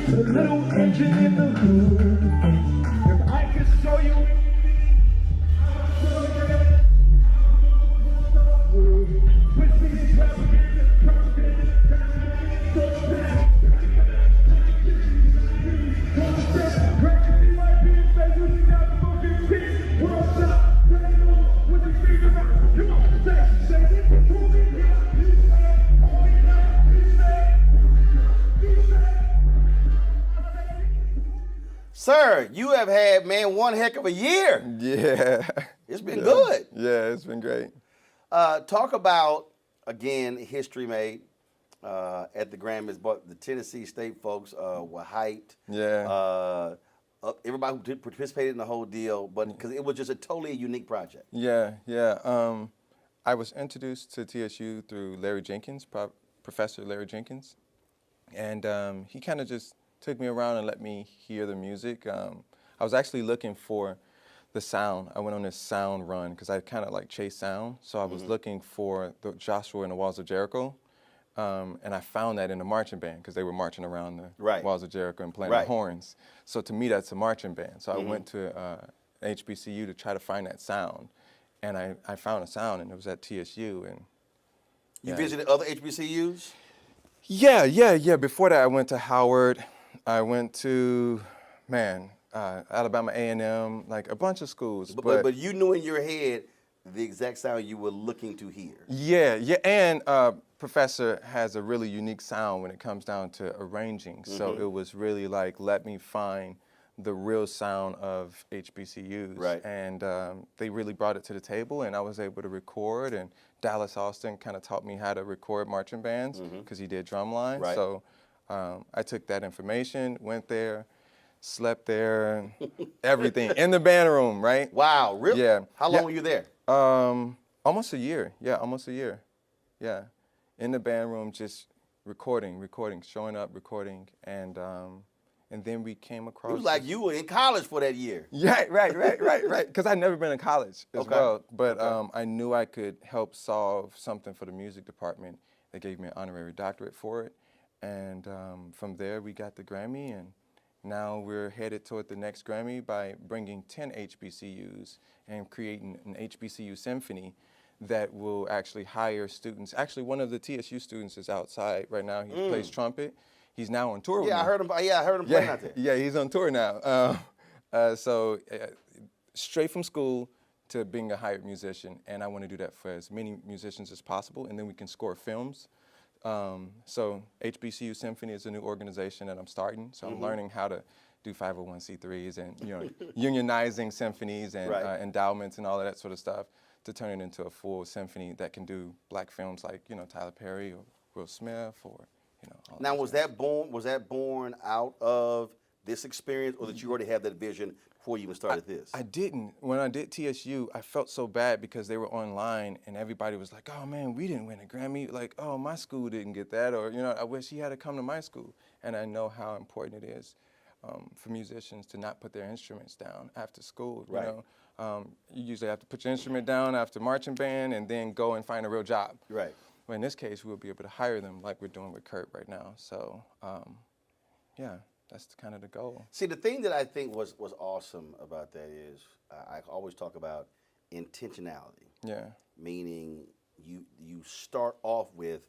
The little engine in the hood. If I could show you Sir, you have had, man, one heck of a year. Yeah. It's been good. Yeah, it's been great. Talk about, again, history made at the Grammys, but the Tennessee State folks were hyped. Yeah. Everybody who participated in the whole deal, but because it was just a totally unique project. Yeah, yeah. I was introduced to TSU through Larry Jenkins, Professor Larry Jenkins, and he kind of just took me around and let me hear the music. I was actually looking for the sound. I went on this sound run because I kind of like chase sound. So I was looking for the Joshua and the Walls of Jericho, and I found that in the marching band because they were marching around the Walls of Jericho and playing the horns. So to me, that's a marching band. So I went to HBCU to try to find that sound, and I found a sound, and it was at TSU. And you visited other HBCUs? Yeah. Before that, I went to Howard. I went to, Alabama A&M, like a bunch of schools. But you knew in your head the exact sound you were looking to hear. Yeah, and Professor has a really unique sound when it comes down to arranging. So it was really like, let me find the real sound of HBCUs. Right. And they really brought it to the table, and I was able to record, and Dallas Austin kind of taught me how to record marching bands because he did drumline. Right. So I took that information, went there, slept there, everything, in the band room, right? Wow, really? Yeah. How long were you there? Almost a year. Yeah, almost a year. Yeah. In the band room, just recording, showing up, recording, and then we came across. It was like you were in college for that year. Yeah, right. Because I'd never been in college as well. But I knew I could help solve something for the music department. They gave me an honorary doctorate for it. And from there, we got the Grammy, and now we're headed toward the next Grammy by bringing 10 HBCUs and creating an HBCU symphony that will actually hire students. Actually, one of the TSU students is outside right now. He plays trumpet. He's now on tour with me. I heard him playing out there. Yeah, he's on tour now. So straight from school to being a hired musician, and I want to do that for as many musicians as possible, and then we can score films. So HBCU Symphony is a new organization that I'm starting. So I'm learning how to do 501c3s and unionizing symphonies and endowments and all of that sort of stuff to turn it into a full symphony that can do black films like Tyler Perry or Will Smith or all Now was that born out of this experience, or did you already have that vision before you even started this? I didn't. When I did TSU, I felt so bad because they were online and everybody was like, oh man, we didn't win a Grammy. Like, oh, my school didn't get that. Or, I wish he had to come to my school. And I know how important it is for musicians to not put their instruments down after school. Right. You usually have to put your instrument down after marching band and then go and find a real job. Right. Well, in this case, we'll be able to hire them like we're doing with Kurt right now. So, yeah. That's kind of the goal. See, the thing that I think was awesome about that is I always talk about intentionality. Yeah. Meaning you start off with,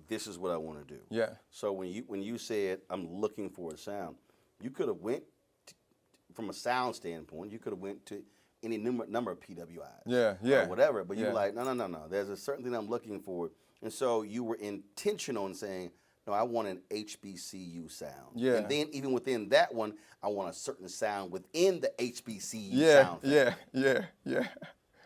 this is what I want to do. Yeah. So when you said I'm looking for a sound, you could have went from a sound standpoint. You could have went to any number of PWIs. Yeah. Or whatever. But you were like, no. There's a certain thing I'm looking for, and so you were intentional in saying, no, I want an HBCU sound. Yeah. And then even within that one, I want a certain sound within the HBCU sound. Yeah.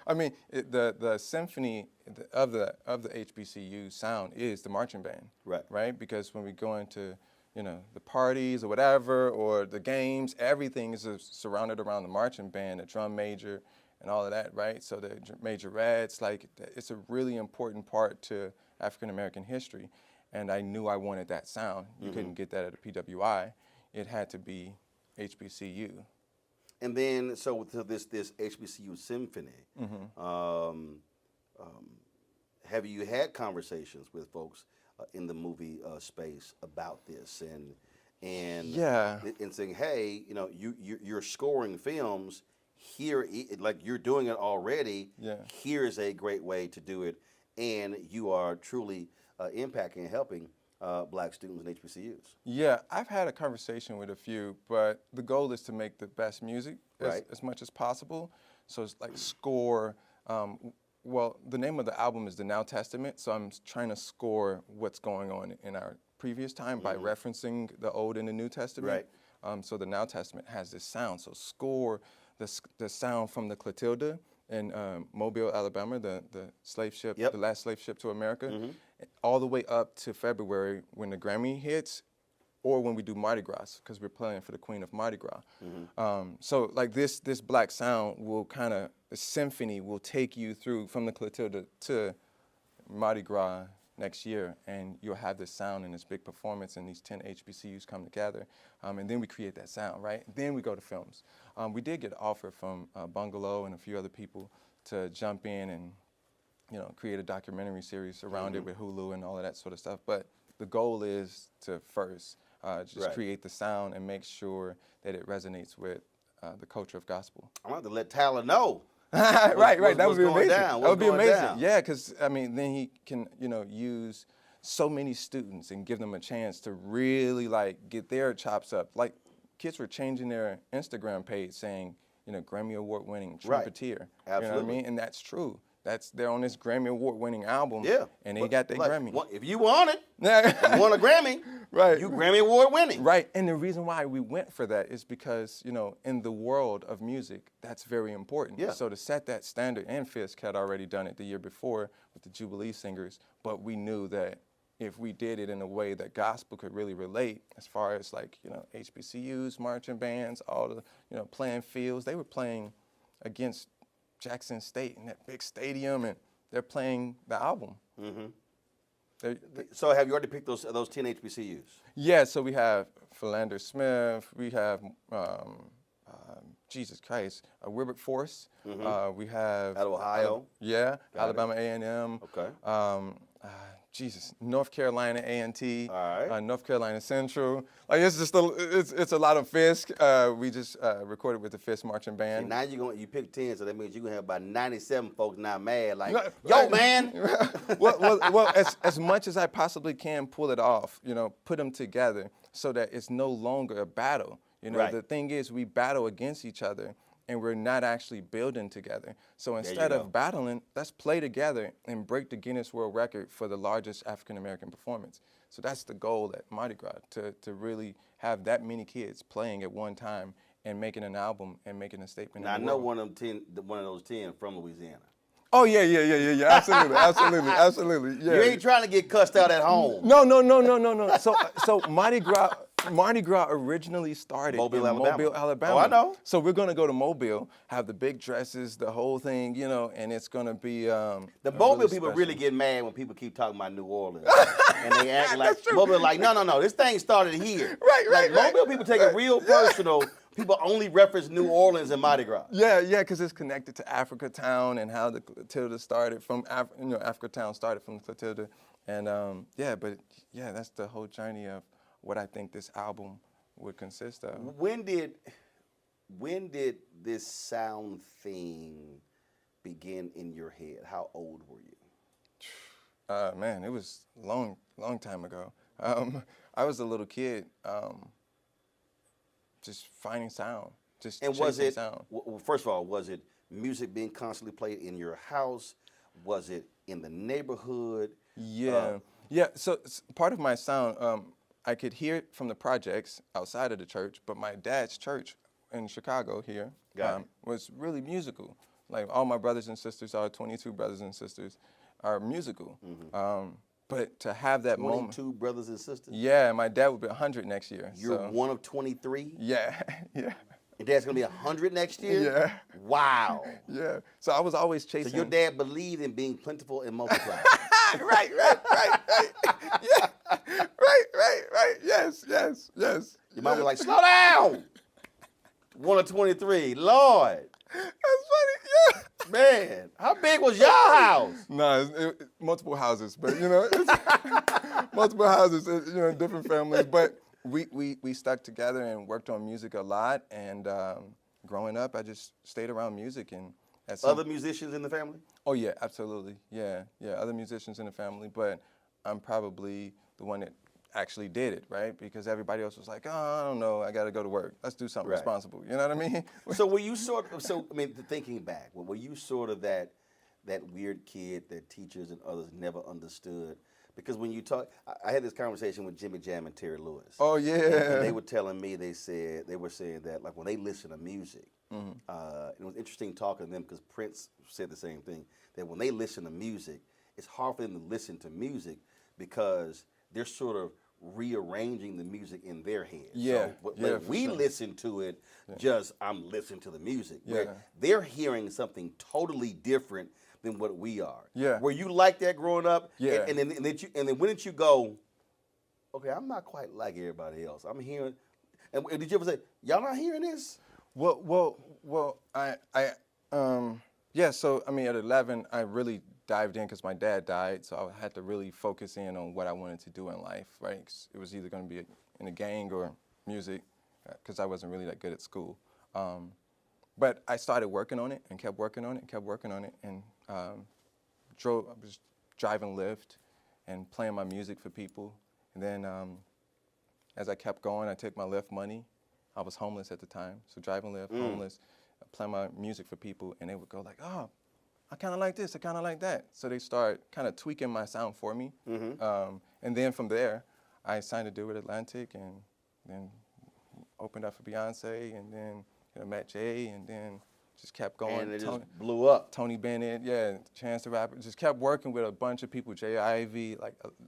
I mean, the symphony of the HBCU sound is the marching band. Right? Because when we go into, the parties or whatever, or the games, everything is surrounded around the marching band, the drum major, and all of that, right? So the majorettes, it's a really important part to African American history. And I knew I wanted that sound. You couldn't get that at a PWI. It had to be HBCU. And then, so this HBCU symphony, have you had conversations with folks in the movie space about this? and Yeah. and saying, hey, you're scoring films here, like you're doing it already. Yeah. Here's a great way to do it, and you are truly impacting and helping black students in HBCUs. Yeah, I've had a conversation with a few, but the goal is to make the best music Right. as much as possible. So it's like score. Well, the name of the album is The Now Testament, so I'm trying to score what's going on in our previous time by referencing the Old and the New Testament. Right. So the Now Testament has this sound. So score the sound from the Clotilda in Mobile, Alabama, the slave ship, Yep. the last slave ship to America, all the way up to February when the Grammy hits, or when we do Mardi Gras, because we're playing for the Queen of Mardi Gras. So like this black sound will the symphony will take you through from the Clotilda to Mardi Gras next year, and you'll have this sound and this big performance, and these 10 HBCUs come together, and then we create that sound, right? Then we go to films. We did get an offer from Bungalow and a few other people to jump in and create a documentary series around it with Hulu and all of that sort of stuff. But the goal is to first just create the sound and make sure that it resonates with the culture of gospel. I'm going to let Tyler know. Right. That would be amazing. That would be amazing. Down? Yeah, because I mean, then he can, use so many students and give them a chance to really get their chops up. Like kids were changing their Instagram page saying, Grammy Award-winning trumpeter. Absolutely. You know what I mean? And that's true. They're on this Grammy Award-winning album. Yeah. And they got their Grammy. If you want it, you want a Grammy. Right. You Grammy Award-winning. Right. And the reason why we went for that is because, in the world of music, that's very important. Yeah. So to set that standard, and Fisk had already done it the year before with the Jubilee Singers, but we knew that if we did it in a way that gospel could really relate, as far as HBCUs, marching bands, all the, playing fields, they were playing against Jackson State in that big stadium, and they're playing the album. So have you already picked those 10 HBCUs? Yeah, so we have Philander Smith, we have, Jesus Christ, Wilberforce, we have— Out of Ohio? Alabama A&M. Okay. North Carolina A&T, All right. North Carolina Central. It's just it's a lot of Fisk. We just recorded with the Fisk Marching Band. See, now you pick 10, so that means you're going to have about 97 folks now mad, yo, man. well, as much as I possibly can pull it off, put them together so that it's no longer a battle. Right. The thing is, we battle against each other, and we're not actually building together. So instead of battling, let's play together and break the Guinness World Record for the largest African-American performance. So that's the goal at Mardi Gras, to really have that many kids playing at one time and making an album and making a statement. Now, in I the know world. one of those 10 from Louisiana. Oh, yeah. Absolutely. Yeah. You ain't trying to get cussed out at home. No. So Mardi Gras originally started Mobile, in Alabama. Mobile, Alabama. Oh, I know. So we're gonna go to Mobile, have the big dresses, the whole thing, and it's gonna be The Mobile people really get mad when people keep talking about New Orleans. And they act like Mobile, no, this thing started here. Right. Mobile people take it real personal. People only reference New Orleans and Mardi Gras. Yeah, because it's connected to Africa Town and how the Clotilda started from Africa Town started from the Clotilda, and that's the whole journey of what I think this album would consist of. When did this sound thing begin in your head? How old were you? Man, it was long time ago. I was a little kid, just finding sound, just chasing sound. Well, first of all, was it music being constantly played in your house? Was it in the neighborhood? Yeah. So part of my sound, I could hear it from the projects outside of the church, but my dad's church in Chicago here was really musical. Like all my brothers and sisters, our 22 brothers and sisters, are musical. But to have that 22 moment. 22 brothers and sisters? Yeah, my dad will be 100 next year. You're one of 23? Yeah. Your dad's going to be 100 next year? Yeah. Wow. Yeah. So I was always chasing. So your dad believed in being plentiful and multiplying. Right. Yeah. Right. Yes. Your mom was like, slow down. 1 of 23. Lord. That's funny. Yeah. Man, how big was your house? No, multiple houses, but it's multiple houses, different families. But we stuck together and worked on music a lot. And growing up, I just stayed around music. And at some, Other musicians in the family? oh yeah, absolutely, yeah, other musicians in the family, but I'm probably the one that actually did it, right? Because everybody else was like, oh, I don't know, I got to go to work. Let's do something Right. responsible. You know what I mean? So were you sort of, so I mean, thinking back, were you sort of that weird kid that teachers and others never understood? Because when you talk, I had this conversation with Jimmy Jam and Terry Lewis. Oh yeah. And they were telling me, they were saying that like when they listen to music, it was interesting talking to them because Prince said the same thing, that when they listen to music, it's hard for them to listen to music because they're sort of rearranging the music in their head. Yeah, So yeah, when for we sure. listen to it, just I'm listening to the music. Yeah. Where they're hearing something totally different than what we are. Yeah. Were you like that growing up? Yeah. And then when did you go, okay, I'm not quite like everybody else. I'm hearing, and did you ever say, y'all not hearing this? Well, yeah. So I mean, at 11, I really dived in because my dad died, so I had to really focus in on what I wanted to do in life, right? 'Cause it was either going to be in a gang or music, because I wasn't really that good at school. But I started working on it and kept working on it and kept working on it, and I was driving Lyft and playing my music for people. And then as I kept going, I took my Lyft money. I was homeless at the time, so driving Lyft, homeless, playing my music for people, and they would go like, oh, I kind of like this, I kind of like that. So they start kind of tweaking my sound for me. And then from there, I signed a deal with Atlantic and then opened up for Beyonce and then met Jay and then just kept going. And it just blew up. Tony Bennett, yeah, Chance the Rapper. Just kept working with a bunch of people, Jay Ivy,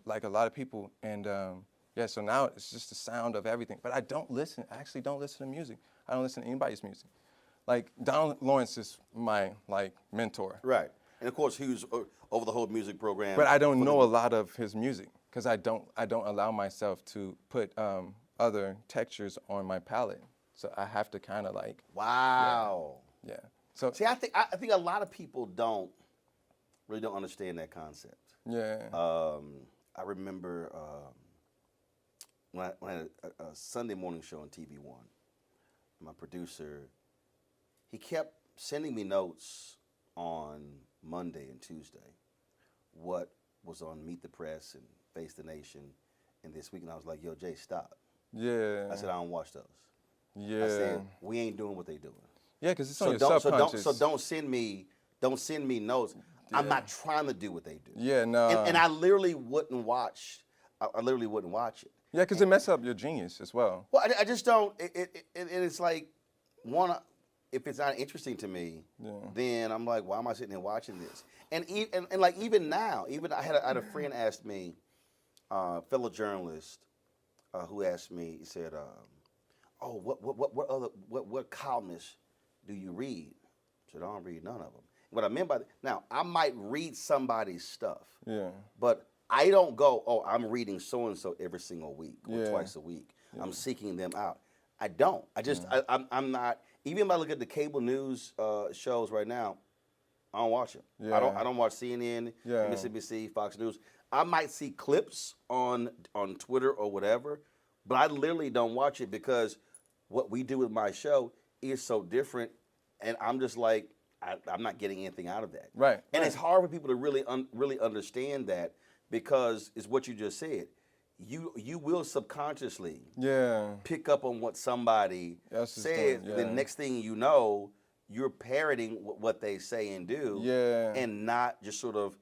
like a lot of people. And yeah, so now it's just the sound of everything. But I actually don't listen to music. I don't listen to anybody's music. Like, Donald Lawrence is my, mentor. Right. And of course, he was over the whole music program. But I don't know a lot of his music because I don't allow myself to put other textures on my palette. So I have to kind of Wow. Yeah. So See, I think a lot of people really don't understand that concept. yeah. I remember when I had a Sunday morning show on TV One. My producer, he kept sending me notes on Monday and Tuesday, what was on Meet the Press and Face the Nation, and this week, and I was like, "Yo, Jay, stop." Yeah. I said, "I don't watch those." Yeah. I said, "We ain't doing what they doing." Yeah, because it's on your subconscious. So don't send me notes. I'm not trying to do what they do. Yeah, no. And I literally wouldn't watch. I literally wouldn't watch it. Yeah, because it messes up your genius as well. Well, I just don't. And it's like, if it's not interesting to me, then I'm like, why am I sitting here watching this? And like even now, I had a friend ask me, fellow journalist, who asked me. He said, "Oh, what columnists do you read?" I said, "I don't read none of them." What I meant by that, now I might read somebody's stuff, but I don't go, "Oh, I'm reading so and so every single week or twice a week. I'm seeking them out." I don't. I just I'm not. Even if I look at the cable news shows right now, I don't watch them. Yeah. I don't watch CNN, MSNBC, Fox News. I might see clips on Twitter or whatever, but I literally don't watch it because what we do with my show is so different, and I'm just like, I'm not getting anything out of that. Right. And it's hard for people to really understand that because it's what you just said. You will subconsciously pick up on what somebody says. The next thing you know, you're parroting what they say and do, and not just sort of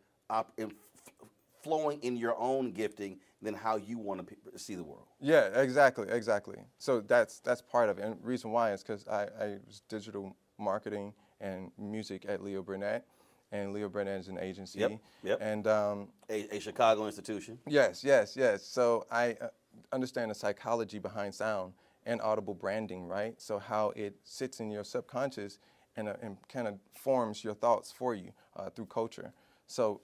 flowing in your own gifting than how you want to see the world. Yeah, exactly. So that's part of it. And the reason why is because I was digital marketing and music at Leo Burnett. And Leo Burnett is an agency. Yep. And a Chicago institution. Yes. So I understand the psychology behind sound and audible branding, right? So how it sits in your subconscious and kind of forms your thoughts for you through culture. So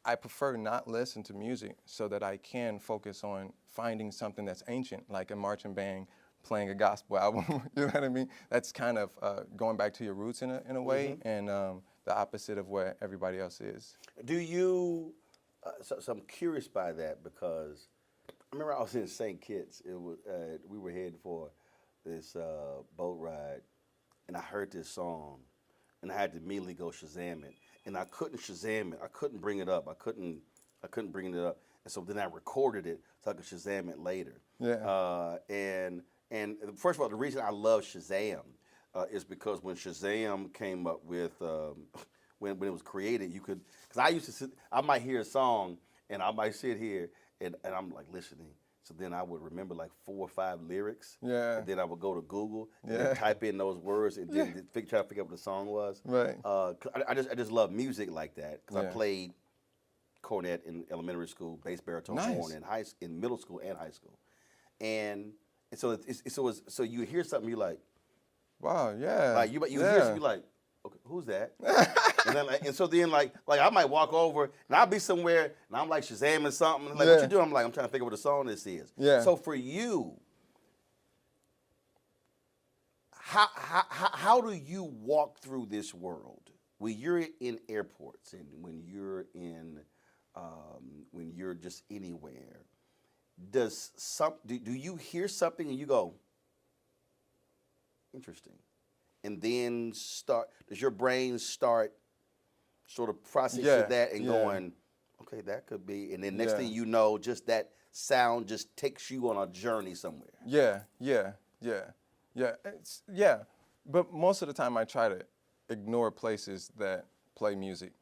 I prefer not listen to music so that I can focus on finding something that's ancient, like a marching band playing a gospel album. You know what I mean? That's kind of going back to your roots in a way, and the opposite of where everybody else is. Do you? So I'm curious by that because remember I was in St. Kitts. It was we were heading for this boat ride, and I heard this song, and I had to immediately go Shazam it, and I couldn't Shazam it. I couldn't bring it up. I couldn't bring it up, and so then I recorded it so I could Shazam it later. Yeah. And first of all, the reason I love Shazam is because when Shazam came up with when it was created, you could, because I might hear a song and I might sit here and I'm like listening. So then I would remember like 4 or 5 lyrics. Yeah. And then I would go to Google and Yeah. then type in those words and then try to figure out what the song was. Right. I just love music like that because Yeah. I played cornet in elementary school, bass baritone Nice. horn in middle school and high school, and so so you hear something you're like, Wow. Yeah. you hear something you're like, okay, who's that? And then and so then like I might walk over and I'll be somewhere and I'm like Shazamming something. Like, what you doing? I'm like, I'm trying to figure out what the song this is. Yeah. So for you, how do you walk through this world when you're in airports and when you're just anywhere? Do you hear something and you go, interesting, and then does your brain start sort of processing that and going, okay, that could be, and then next thing you know, just that sound just takes you on a journey somewhere. Yeah. But most of the time I try to ignore places that play music.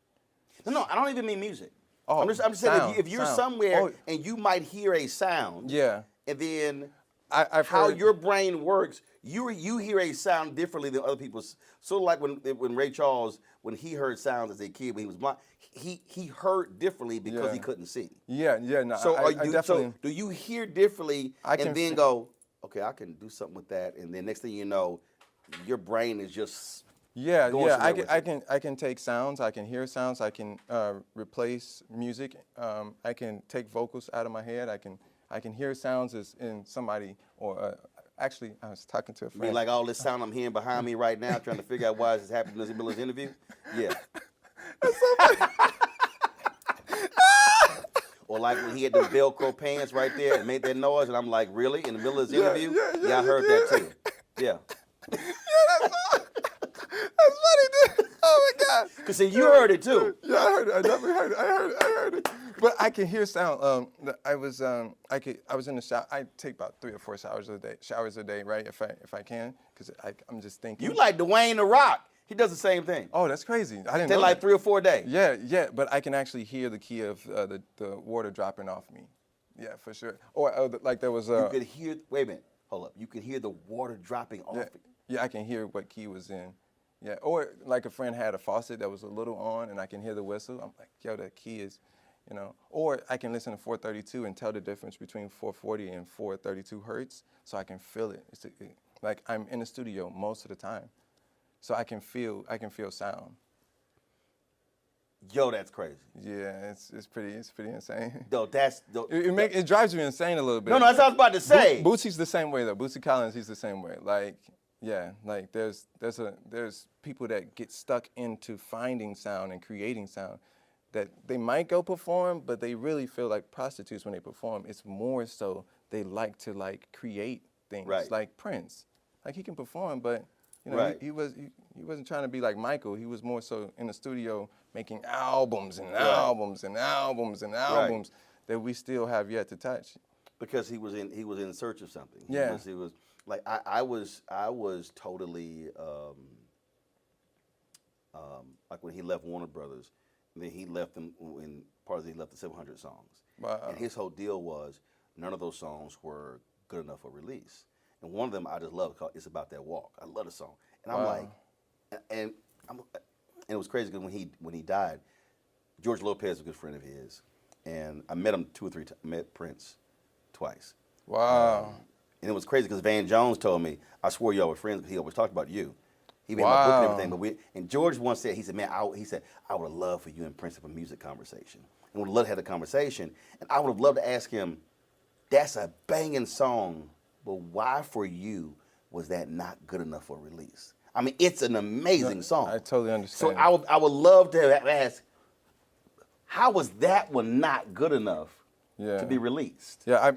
No, I don't even mean music. Oh, I'm just saying if you're sound. somewhere and you might hear a sound, Yeah. and then I've how heard, your brain works, you hear a sound differently than other people's. Sort of like when Ray Charles, when he heard sounds as a kid when he was blind, he heard differently because he couldn't see. Yeah. No. So I definitely. so do you hear differently and then go, okay, I can do something with that, and then next thing you know, your brain is just going somewhere with it. I can take sounds. I can hear sounds. I can replace music. I can take vocals out of my head. I can hear sounds as in somebody or actually I was talking to a I friend. mean, like all this sound I'm hearing behind me right now, trying to figure out why this is happening in the middle of this interview. Yeah. Or like when he had the Velcro pants right there and made that noise, and I'm like, really? In the middle of this interview? Yeah, I heard that too. Yeah. That's funny, dude. Oh my God. Because see, you heard it too. Yeah, I heard it. I definitely heard it. I heard it. But I can hear sound. I was in the shower. I take about 3 or 4 showers a day, right? If I can, because I'm just thinking. You like Dwayne The Rock. He does the same thing. Oh, that's crazy. I didn't They know like that. 3 or 4 a day. Yeah. But I can actually hear the key of the water dropping off me. Yeah, for sure. Or like there was You could hear, wait a minute, hold up. You could hear the water dropping off. Yeah, I can hear what key was in. Yeah, or like a friend had a faucet that was a little on and I can hear the whistle. I'm like, yo, that key is, Or I can listen to 432 and tell the difference between 440 and 432 hertz, so I can feel it. Like I'm in the studio most of the time, so I can feel sound. Yo, that's crazy. Yeah, it's pretty insane. No, It drives me insane a little bit. No, that's what I was about to say. Bootsy's the same way though. Bootsy Collins, he's the same way. Like, yeah, like there's people that get stuck into finding sound and creating sound that they might go perform, but they really feel like prostitutes when they perform. It's more so they like to create things. Right. Like Prince. Like he can perform, but Right. he wasn't trying to be like Michael. He was more so in the studio making albums and albums and albums and albums that we still have yet to touch. Because he was in search of something. Yeah. He was like I was totally like when he left Warner Brothers, and then he left them when he left the 700 songs. Wow. And his whole deal was none of those songs were good enough for release. And one of them I just love called "It's About That Walk." I love the song, and I'm like, and it was crazy because when he died, George Lopez was a good friend of his, and I met him 2 or 3 times. I met Prince twice. Wow. And it was crazy because Van Jones told me, I swore y'all were friends because he always talked about you. He made my book and everything. And George once said, man, I would have loved for you and Prince to have a music conversation. And would have loved to have a conversation. And I would have loved to ask him, that's a banging song, but why for you was that not good enough for release? I mean, it's an amazing song. I totally understand. So I would love to ask, how was that one not good enough to be released. Yeah,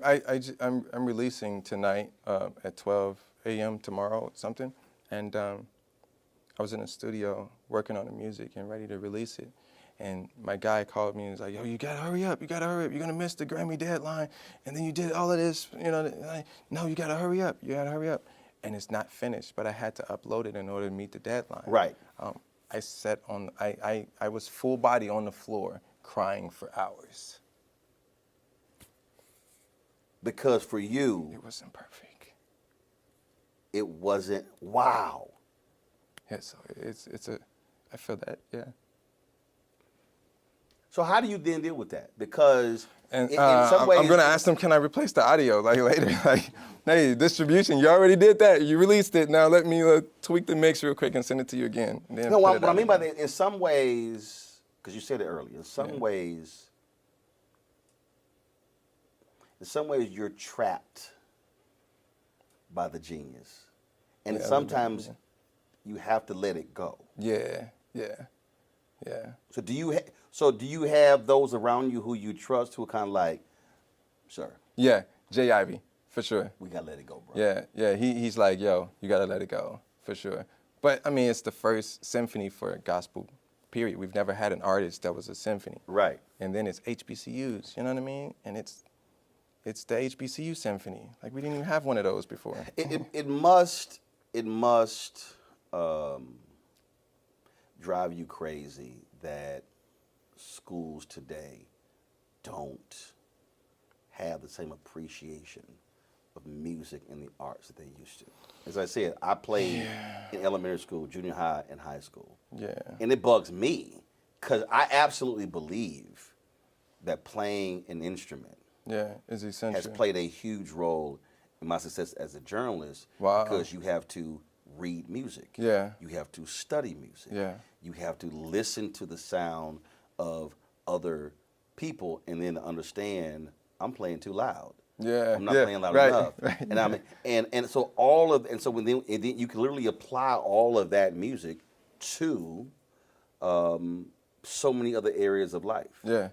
I'm releasing tonight at 12 a.m. tomorrow or something, and I was in the studio working on the music and ready to release it. And my guy called me and was like, yo, you gotta hurry up, you're gonna miss the Grammy deadline. And then you did all of this, no, you gotta hurry up. And it's not finished, but I had to upload it in order to meet the deadline. Right. I was full body on the floor crying for hours. Because for you, It wasn't perfect. it wasn't, wow. Yeah, so I feel that, yeah. So how do you then deal with that? Because And in some ways, I'm gonna ask them, can I replace the audio like later? Like, hey, distribution, you already did that. You released it. Now let me tweak the mix real quick and send it to you again. And then no, put what it I out mean by again. that, in some ways, because you said it earlier, in some ways, you're trapped by the genius, and Yeah, sometimes you have to let it go. Yeah. So do you have those around you who you trust who are kind of like, sir, Yeah, Jay Ivy, for sure. we gotta let it go, bro. Yeah. He's like, yo, you gotta let it go, for sure. But I mean, it's the first symphony for gospel, period. We've never had an artist that was a symphony. Right. And then it's HBCUs, you know what I mean? And it's the HBCU symphony. Like we didn't even have one of those before. It must drive you crazy that schools today don't have the same appreciation of music and the arts that they used to. As I said, I played in elementary school, junior high, and high school. Yeah. And it bugs me because I absolutely believe that playing an instrument Yeah, it's essential. has played a huge role in my success as a journalist. Wow. Because you have to read music. Yeah. You have to study music. Yeah. You have to listen to the sound of other people and then understand I'm playing too loud. Yeah. I'm not yeah, playing loud right, enough. Right. And so then you can literally apply all of that music to so many other areas of life. Yeah.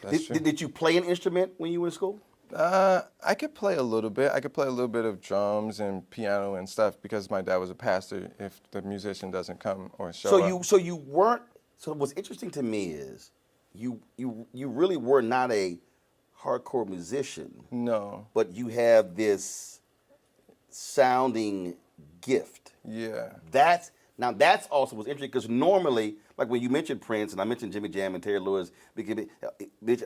That's true. Did you play an instrument when you were in school? I could play a little bit. I could play a little bit of drums and piano and stuff because my dad was a pastor. If the musician doesn't come or show up. So you weren't. So what's interesting to me is you really were not a hardcore musician. No. But you have this sounding gift. Yeah. That's also what's interesting because normally, like when you mentioned Prince and I mentioned Jimmy Jam and Terry Lewis, a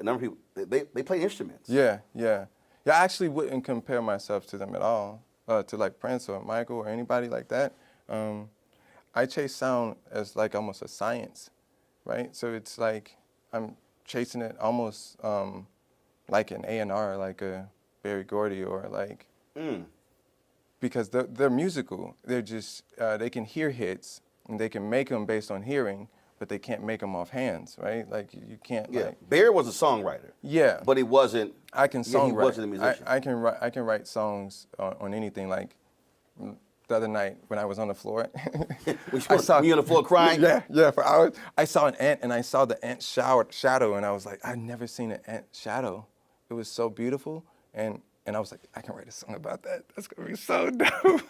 number of people they play instruments. Yeah. I actually wouldn't compare myself to them at all, to like Prince or Michael or anybody like that. I chase sound as like almost a science, right? So it's like I'm chasing it almost like an A&R, like a Berry Gordy or like, because they're musical. They're just, they can hear hits and they can make them based on hearing, but they can't make them off hands, right? Like you can't. Yeah, like, Bear was a songwriter. Yeah, but he wasn't. I can songwrite. He wasn't a musician. I can write songs on anything. Like the other night when I was on the floor, Were you on the floor crying? Yeah, for hours. I saw an ant and I saw the ant shadow, and I was like, I've never seen an ant shadow. It was so beautiful, and I was like, I can write a song about that. That's gonna be so dope.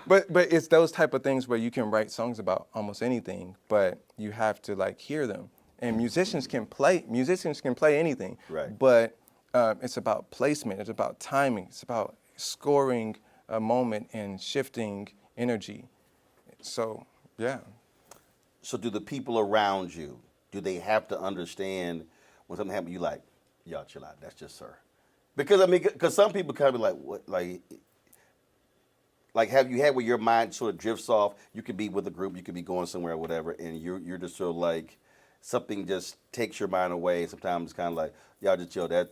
But it's those type of things where you can write songs about almost anything, but you have to like hear them. And musicians can play anything. Right. But it's about placement. It's about timing. It's about scoring a moment and shifting energy. So yeah. So do the people around you, do they have to understand when something happens? You like, y'all chill out. That's just her. Because some people kind of be like, what, like have you had where your mind sort of drifts off? You could be with a group, you could be going somewhere or whatever, and you're just sort of like something just takes your mind away. Sometimes it's kind of like, y'all just chill. Don't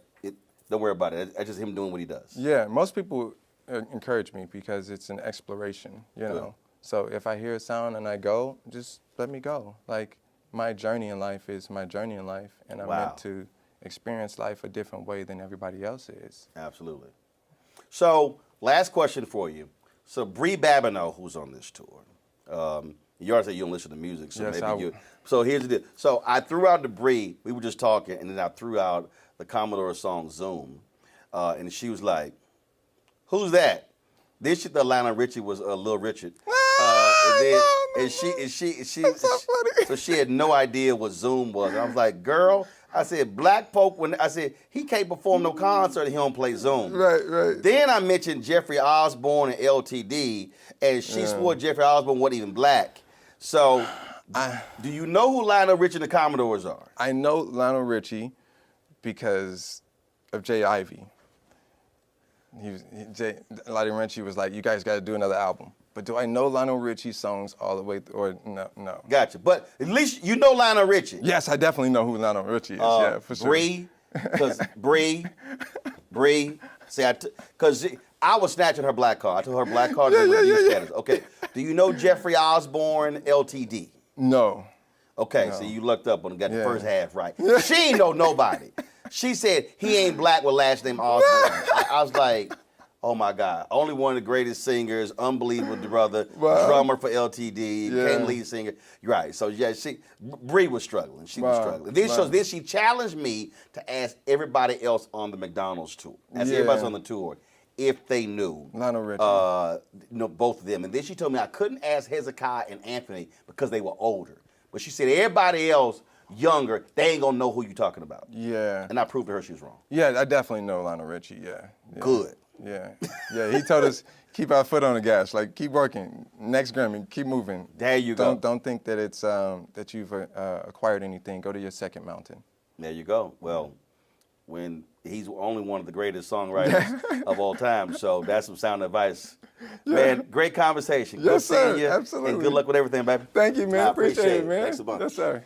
worry about it. That's just him doing what he does. Yeah, most people encourage me because it's an exploration, you know. So if I hear a sound and I go, just let me go. Like my journey in life is my journey in life, and I'm meant to experience life a different way than everybody else is. Absolutely. So last question for you. So Bree Babineau, who's on this tour, You already said you don't listen to music, so Yes, maybe you. So here's the deal. So I threw out Debris. We were just talking, and then I threw out the Commodore song Zoom, and she was like, "Who's that?" Then she thought Lionel Richie was Lil Richard. So she had no idea what Zoom was. And I was like, "Girl," I said, "Black folk." When I said he can't perform no concert, and he don't play Zoom. Right. Then I mentioned Jeffrey Osborne and LTD, and she swore Jeffrey Osborne wasn't even black. So, do you know who Lionel Richie and the Commodores are? I know Lionel Richie because of Jay Ivy. Lionel Richie was like, "You guys got to do another album." But do I know Lionel Richie songs all the way through, or no? Gotcha. But at least you know Lionel Richie. Yes, I definitely know who Lionel Richie is. Yeah, for sure. Bree. See, because I was snatching her black card. I told her black card review status. Okay. Do you know Jeffrey Osborne, LTD? No. Okay, so you looked up and got the first half right. She ain't know nobody. She said he ain't black with last name Osborne. I was like, oh my God. Only one of the greatest singers, unbelievable brother, drummer for LTD, became lead singer. You're right. So yeah, Bree was struggling. She was struggling. Then she challenged me to ask everybody else on the McDonald's tour. Ask everybody on the tour if they knew Lionel Richie. Both of them. And then she told me I couldn't ask Hezekiah and Anthony because they were older. But she said everybody else younger, they ain't gonna know who you talking about. Yeah. And I proved to her she was wrong. Yeah, I definitely know Lionel Richie. Yeah. Good. Yeah. He told us keep our foot on the gas, like keep working. Next Grammy, keep moving. There you go. Don't think that it's that you've acquired anything. Go to your second mountain. There you go. Well, when he's only one of the greatest songwriters of all time, so that's some sound advice. Man, great conversation. Good seeing you. Absolutely. And good luck with everything, baby. Thank you, man. I Appreciate it, man. Thanks a bunch. Yes, sir.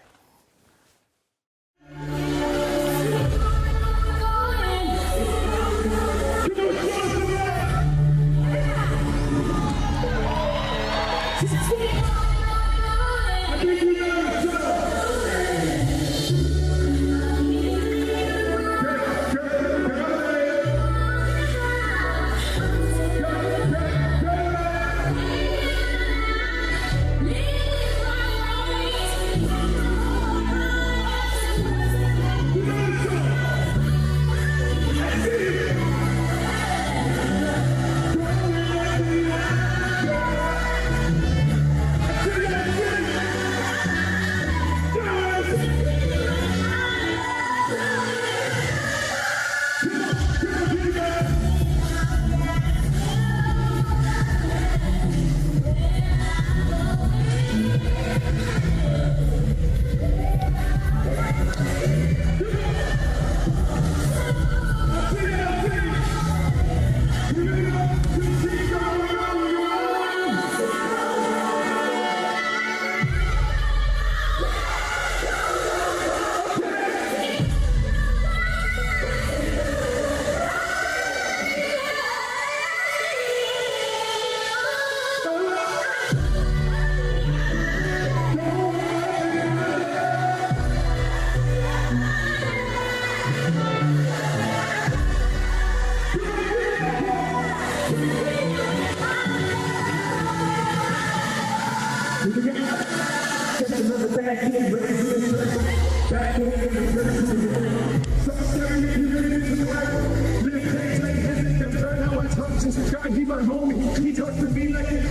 He my homie, he talks to me like an